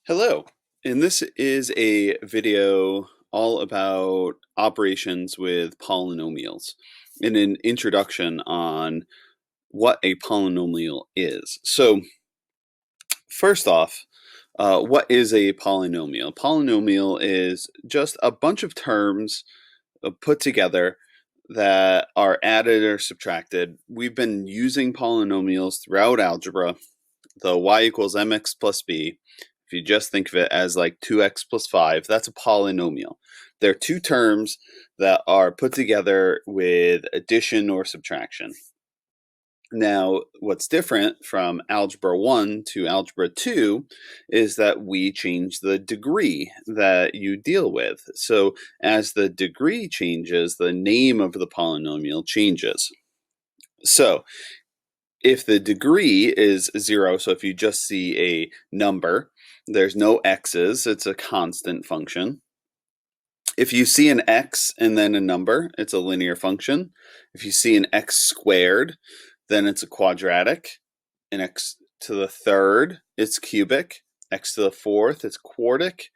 Hello, and this is a video all about operations with polynomials and an introduction on what a polynomial is. So first off, what is a polynomial? A polynomial is just a bunch of terms put together that are added or subtracted. We've been using polynomials throughout algebra. The y equals mx plus b, if you just think of it as like 2x plus 5, that's a polynomial. They're two terms that are put together with addition or subtraction. Now, what's different from Algebra 1 to Algebra 2 is that we change the degree that you deal with. So as the degree changes, the name of the polynomial changes. So if the degree is 0, so if you just see a number, there's no x's, it's a constant function. If you see an x and then a number, it's a linear function. If you see an x squared, then it's a quadratic. An x to the third, it's cubic. X to the fourth, it's quartic.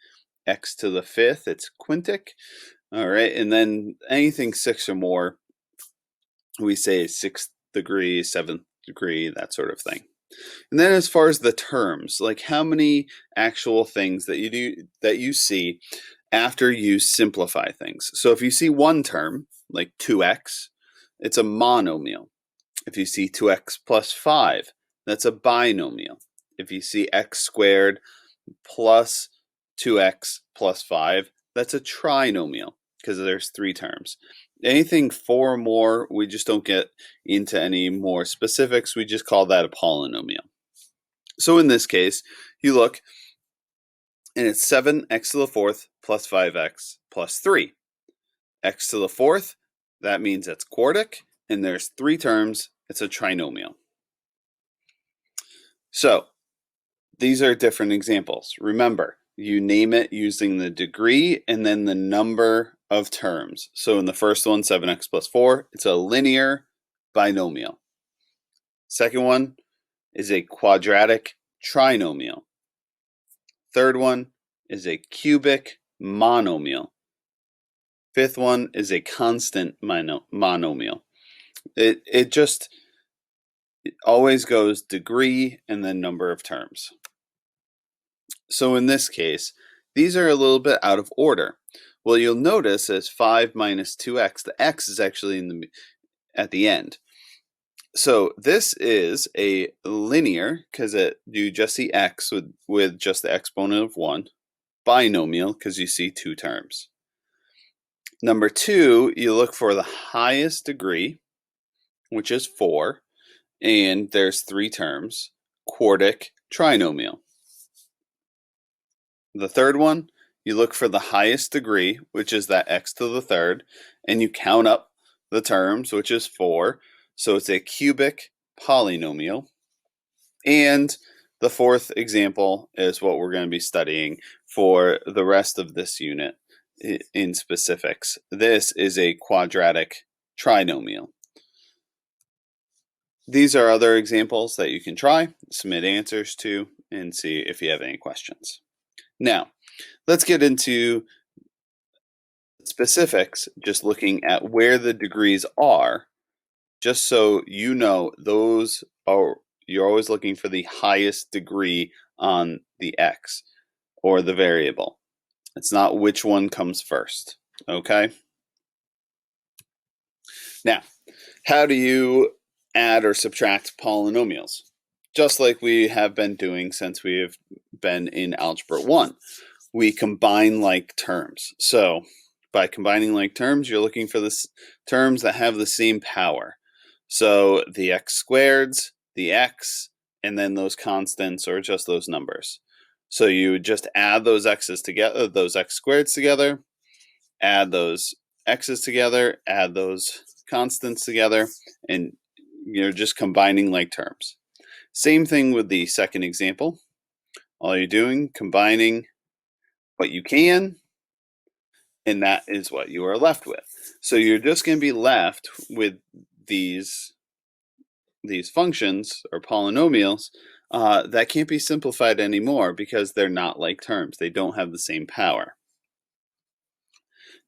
X to the fifth, it's quintic. All right, and then anything 6 or more, we say 6th degree, 7th degree, that sort of thing. And then as far as the terms, like how many actual things that you see after you simplify things. So if you see one term, like 2x, it's a monomial. If you see 2x plus 5, that's a binomial. If you see x squared plus 2x plus 5, that's a trinomial because there's 3 terms. Anything 4 or more, we just don't get into any more specifics. We just call that a polynomial. So in this case, you look, and it's 7x to the fourth plus 5x plus 3. X to the fourth, that means it's quartic, and there's 3 terms. It's a trinomial. So these are different examples. Remember, you name it using the degree and then the number of terms. So in the first one, 7x plus 4, it's a linear binomial. Second one is a quadratic trinomial. Third one is a cubic monomial. Fifth one is a constant monomial. It always goes degree and then number of terms. So in this case, these are a little bit out of order. Well, you'll notice as 5 minus 2x, the x is actually at the end. So this is a linear, because you just see x with just the exponent of 1, binomial, because you see 2 terms. Number 2, you look for the highest degree, which is 4, and there's 3 terms, quartic trinomial. The third one, you look for the highest degree, which is that x to the third, and you count up the terms, which is 4, so it's a cubic polynomial. And the fourth example is what we're going to be studying for the rest of this unit in specifics. This is a quadratic trinomial. These are other examples that you can try, submit answers to, and see if you have any questions. Now, let's get into specifics, just looking at where the degrees are, just so you know you're always looking for the highest degree on the x or the variable. It's not which one comes first, okay? Now, how do you add or subtract polynomials? Just like we have been doing since we have been in Algebra 1. We combine like terms. So by combining like terms, you're looking for the terms that have the same power. So the x squareds, the x, and then those constants or just those numbers. So you would just add those x's together, those x squareds together, add those x's together, add those constants together, and you're just combining like terms. Same thing with the second example. All you're doing, combining what you can, and that is what you are left with. So you're just going to be left with these functions or polynomials that can't be simplified anymore because they're not like terms. They don't have the same power.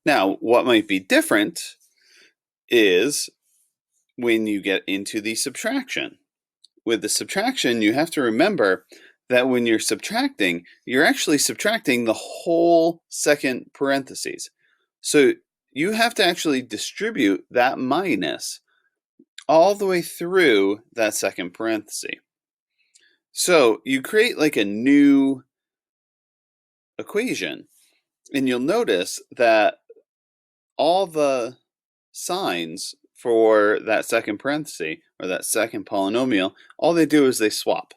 Now, what might be different is when you get into the subtraction. With the subtraction, you have to remember that when you're subtracting, you're actually subtracting the whole second parentheses. So you have to actually distribute that minus all the way through that second parenthesis. So you create like a new equation, and you'll notice that all the signs for that second parenthesis or that second polynomial, all they do is they swap.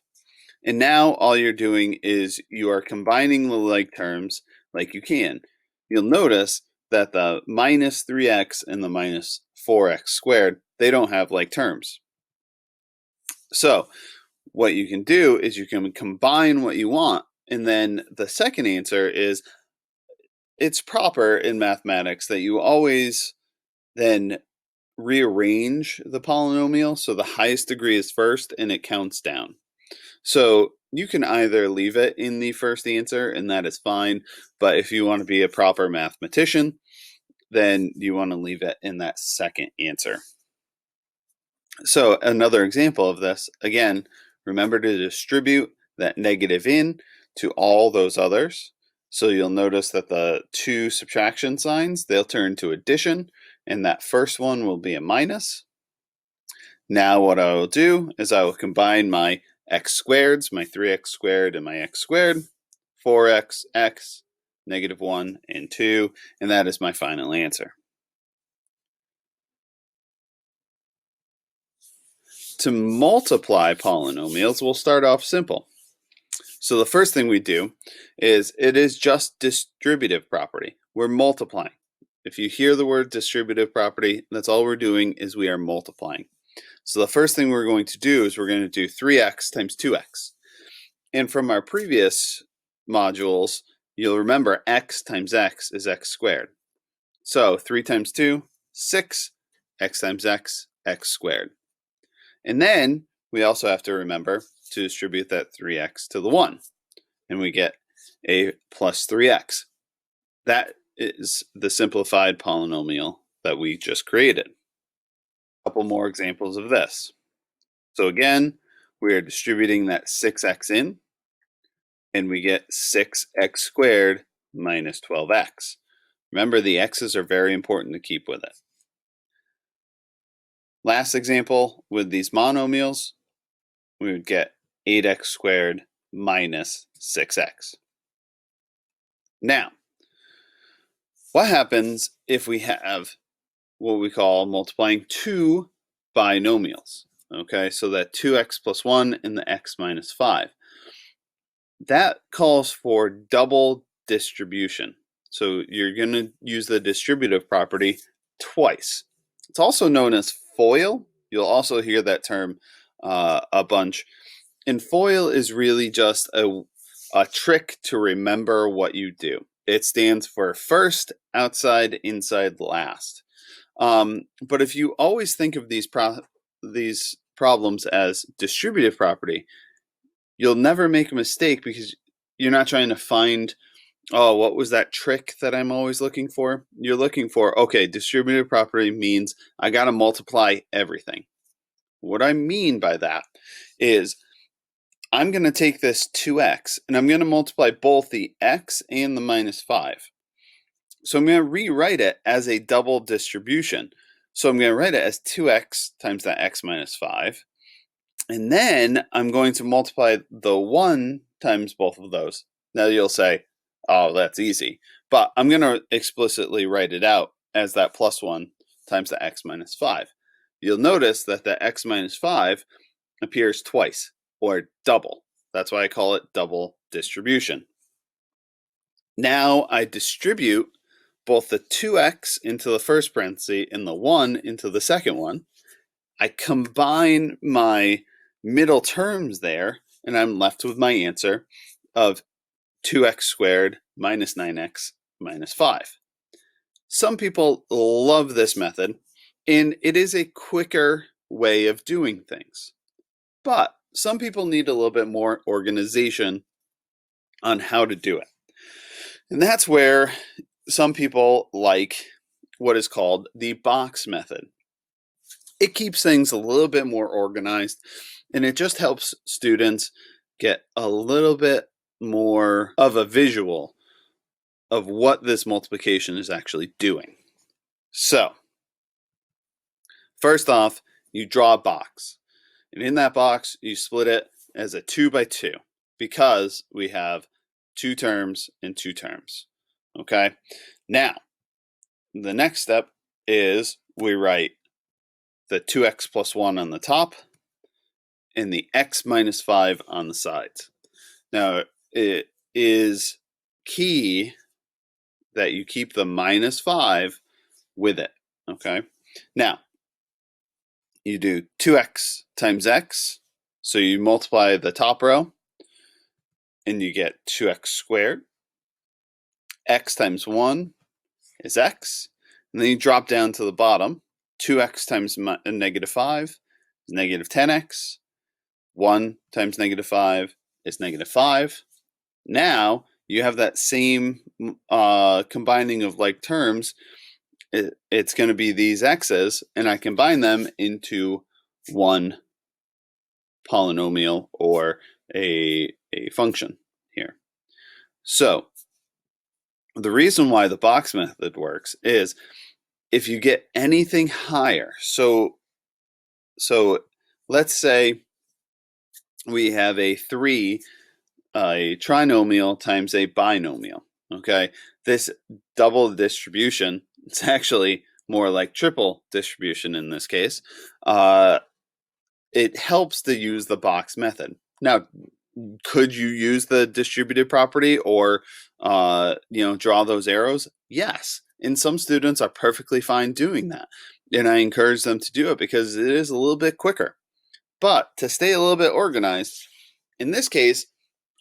And now all you're doing is you are combining the like terms like you can. You'll notice that the minus 3x and the minus 4x squared, they don't have like terms. So what you can do is you can combine what you want, and then the second answer is it's proper in mathematics that you always then rearrange the polynomial so the highest degree is first and it counts down. So you can either leave it in the first answer and that is fine, but if you want to be a proper mathematician, then you want to leave it in that second answer. So another example of this, again, remember to distribute that negative in to all those others. So you'll notice that the two subtraction signs, they'll turn to addition, and that first one will be a minus. Now what I will do is I will combine my x squareds, my 3x squared and my x squared, 4x, x, negative 1, and 2, and that is my final answer. To multiply polynomials, we'll start off simple. So the first thing we do is it is just distributive property. We're multiplying. If you hear the word distributive property, that's all we're doing is we are multiplying. So the first thing we're going to do is we're going to do 3x times 2x. And from our previous modules, you'll remember x times x is x squared. So 3 times 2, 6, x times x, x squared. And then we also have to remember to distribute that 3x to the 1. And we get a plus 3x. That is the simplified polynomial that we just created. A couple more examples of this. So again, we are distributing that 6x in, and we get 6x squared minus 12x. Remember, the x's are very important to keep with it. Last example, with these monomials, we would get 8x squared minus 6x. Now, what happens if we have what we call multiplying two binomials? Okay, so that 2x plus 1 and the x minus 5. That calls for double distribution. So you're going to use the distributive property twice. It's also known as FOIL. You'll also hear that term a bunch. And FOIL is really just a trick to remember what you do. It stands for first, outside, inside, last. But if you always think of these problems as distributive property, you'll never make a mistake because you're not trying to find, oh, what was that trick that I'm always looking for? You're looking for, okay, distributive property means I got to multiply everything. What I mean by that is I'm going to take this 2x and I'm going to multiply both the x and the minus 5. So I'm going to rewrite it as a double distribution. So I'm going to write it as 2x times that x minus 5. And then I'm going to multiply the 1 times both of those. Now you'll say, oh, that's easy. But I'm going to explicitly write it out as that plus 1 times the x minus 5. You'll notice that the x minus 5 appears twice, or double. That's why I call it double distribution. Now I distribute both the 2x into the first parenthesis and the 1 into the second one. I combine my middle terms there, and I'm left with my answer of 2x squared minus 9x minus 5. Some people love this method, and it is a quicker way of doing things. But some people need a little bit more organization on how to do it. And that's where some people like what is called the box method. It keeps things a little bit more organized, and it just helps students get a little bit more of a visual of what this multiplication is actually doing. So, first off, you draw a box. And in that box, you split it as a 2 by 2 because we have 2 terms and 2 terms. Okay? Now, the next step is we write the 2x plus 1 on the top and the x minus 5 on the sides. Now, it is key that you keep the minus 5 with it. Okay? Now, you do 2x times x, so you multiply the top row, and you get 2x squared. X times 1 is x, and then you drop down to the bottom. 2x times negative 5 is negative 10x. 1 times negative 5 is negative 5. Now, you have that same combining of like terms. It's going to be these x's, and I combine them into one polynomial or a function here. So the reason why the box method works is if you get anything higher. So let's say we have a trinomial times a binomial. Okay, this double distribution, it's actually more like triple distribution in this case. It helps to use the box method. Now, could you use the distributive property or draw those arrows? Yes, and some students are perfectly fine doing that, and I encourage them to do it because it is a little bit quicker. But to stay a little bit organized, in this case,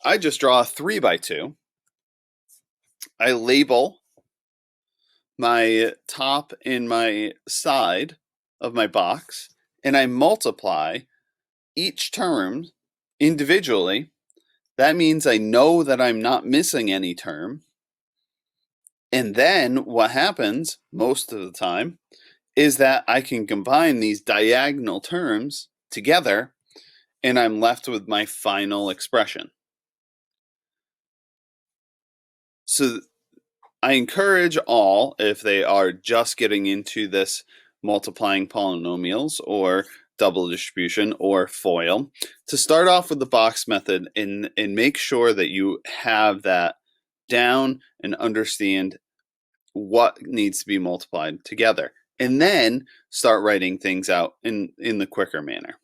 I just draw a 3 by 2. I label my top and my side of my box, and I multiply each term individually. That means I know that I'm not missing any term. And then what happens most of the time is that I can combine these diagonal terms together, and I'm left with my final expression. So I encourage all, if they are just getting into this multiplying polynomials or double distribution or FOIL, to start off with the box method and make sure that you have that down and understand what needs to be multiplied together, and then start writing things out in the quicker manner.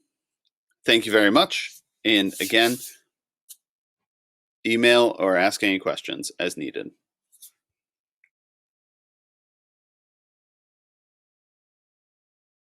Thank you very much, and again, email or ask any questions as needed.